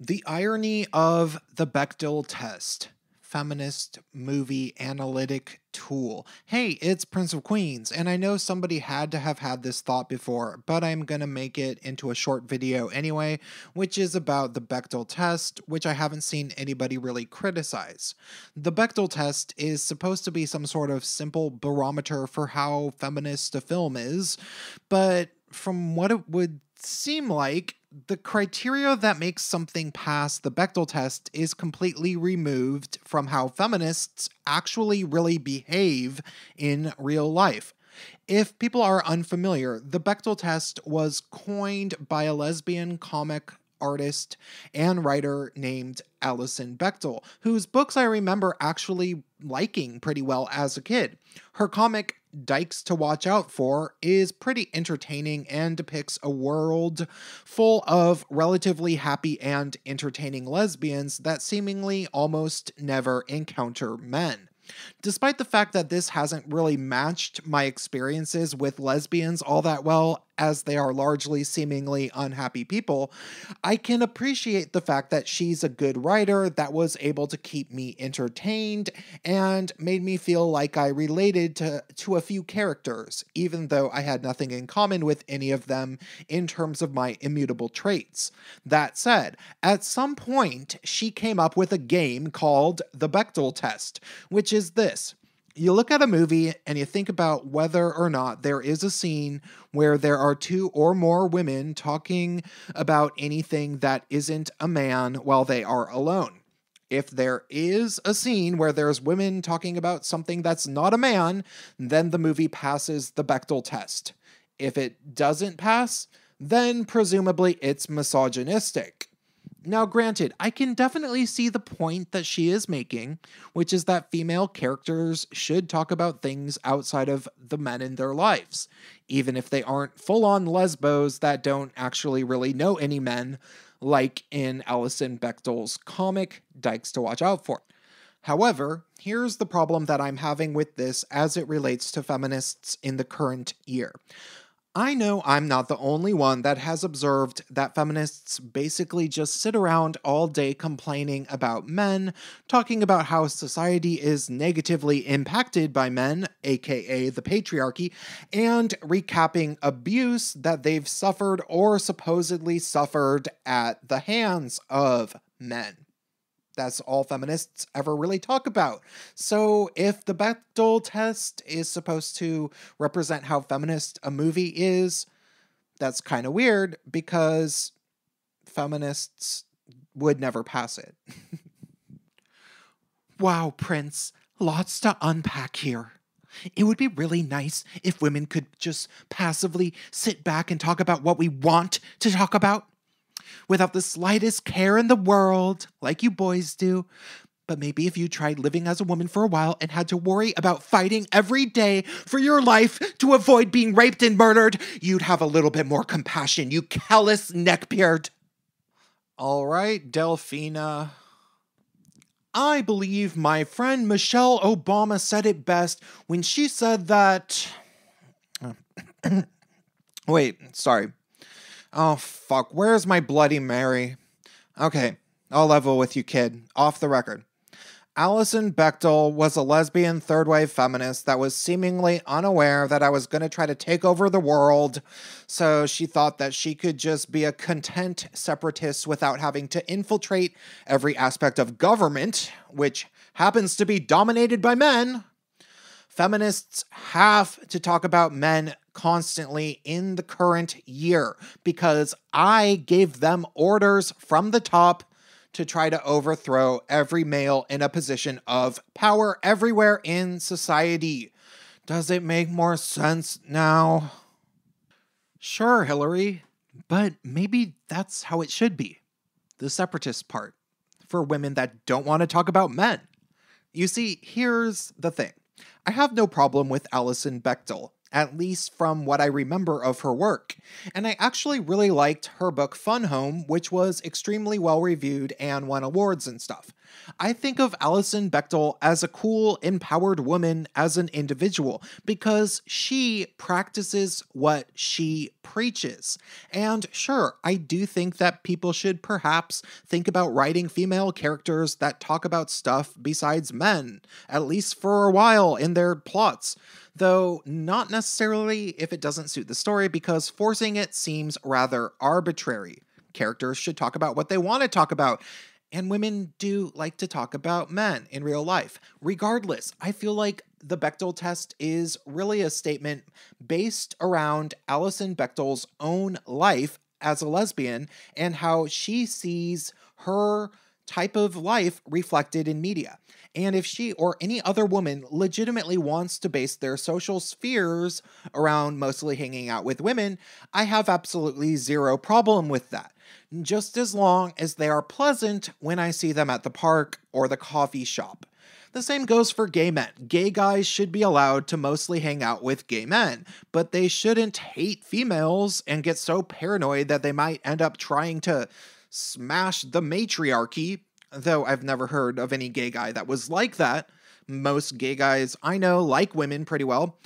The irony of the Bechdel test. Feminist movie analytic tool. Hey, it's Prince of Queens, and I know somebody had to have had this thought before, but I'm gonna make it into a short video anyway, which is about the Bechdel test, which I haven't seen anybody really criticize. The Bechdel test is supposed to be some sort of simple barometer for how feminist a film is, but from what it would seem like, the criteria that makes something pass the Bechdel test is completely removed from how feminists actually really behave in real life. If people are unfamiliar, the Bechdel test was coined by a lesbian comic artist and writer named Alison Bechdel, whose books I remember actually liking pretty well as a kid. Her comic Dykes to Watch Out For is pretty entertaining and depicts a world full of relatively happy and entertaining lesbians that seemingly almost never encounter men. Despite the fact that this hasn't really matched my experiences with lesbians all that well, as they are largely seemingly unhappy people, I can appreciate the fact that she's a good writer that was able to keep me entertained and made me feel like I related to a few characters, even though I had nothing in common with any of them in terms of my immutable traits. That said, at some point, she came up with a game called the Bechdel test, which is this. You look at a movie and you think about whether or not there is a scene where there are two or more women talking about anything that isn't a man while they are alone. If there is a scene where there's women talking about something that's not a man, then the movie passes the Bechdel test. If it doesn't pass, then presumably it's misogynistic. Now, granted, I can definitely see the point that she is making, which is that female characters should talk about things outside of the men in their lives, even if they aren't full-on lesbos that don't actually really know any men, like in Alison Bechdel's comic, Dykes to Watch Out For. However, here's the problem that I'm having with this as it relates to feminists in the current year. I know I'm not the only one that has observed that feminists basically just sit around all day complaining about men, talking about how society is negatively impacted by men, aka the patriarchy, and recapping abuse that they've suffered or supposedly suffered at the hands of men. That's all feminists ever really talk about. So if the Bechdel test is supposed to represent how feminist a movie is, that's kind of weird because feminists would never pass it. Wow, Prince, lots to unpack here. It would be really nice if women could just passively sit back and talk about what we want to talk about, without the slightest care in the world, like you boys do. But maybe if you tried living as a woman for a while and had to worry about fighting every day for your life to avoid being raped and murdered, you'd have a little bit more compassion, you callous neckbeard. All right, Delphina. I believe my friend Michelle Obama said it best when she said that... Wait, sorry. Oh, fuck, where's my Bloody Mary? Okay, I'll level with you, kid. Off the record. Alison Bechdel was a lesbian third-wave feminist that was seemingly unaware that I was going to try to take over the world, so she thought that she could just be a content separatist without having to infiltrate every aspect of government, which happens to be dominated by men. Feminists have to talk about men constantly in the current year because I gave them orders from the top to try to overthrow every male in a position of power everywhere in society. Does it make more sense now? Sure, Hillary, but maybe that's how it should be. The separatist part, for women that don't want to talk about men. You see, here's the thing. I have no problem with Alison Bechdel, at least from what I remember of her work. And I actually really liked her book Fun Home, which was extremely well reviewed and won awards and stuff. I think of Alison Bechdel as a cool, empowered woman as an individual because she practices what she preaches. And sure, I do think that people should perhaps think about writing female characters that talk about stuff besides men, at least for a while in their plots. Though not necessarily if it doesn't suit the story, because forcing it seems rather arbitrary. Characters should talk about what they want to talk about. And women do like to talk about men in real life. Regardless, I feel like the Bechdel test is really a statement based around Alison Bechdel's own life as a lesbian and how she sees her type of life reflected in media. And if she or any other woman legitimately wants to base their social spheres around mostly hanging out with women, I have absolutely zero problem with that. Just as long as they are pleasant when I see them at the park or the coffee shop. The same goes for gay men. Gay guys should be allowed to mostly hang out with gay men, but they shouldn't hate females and get so paranoid that they might end up trying to smash the matriarchy, though I've never heard of any gay guy that was like that. Most gay guys I know like women pretty well.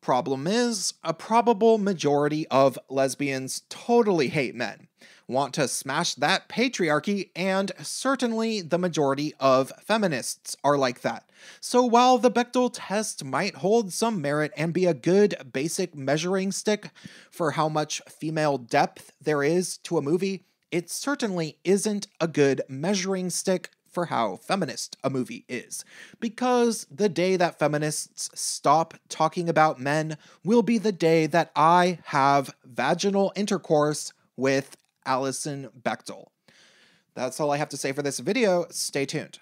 Problem is, a probable majority of lesbians totally hate men, want to smash that patriarchy, and certainly the majority of feminists are like that. So while the Bechdel test might hold some merit and be a good basic measuring stick for how much female depth there is to a movie, it certainly isn't a good measuring stick for how feminist a movie is. Because the day that feminists stop talking about men will be the day that I have vaginal intercourse with Alison Bechdel. That's all I have to say for this video. Stay tuned.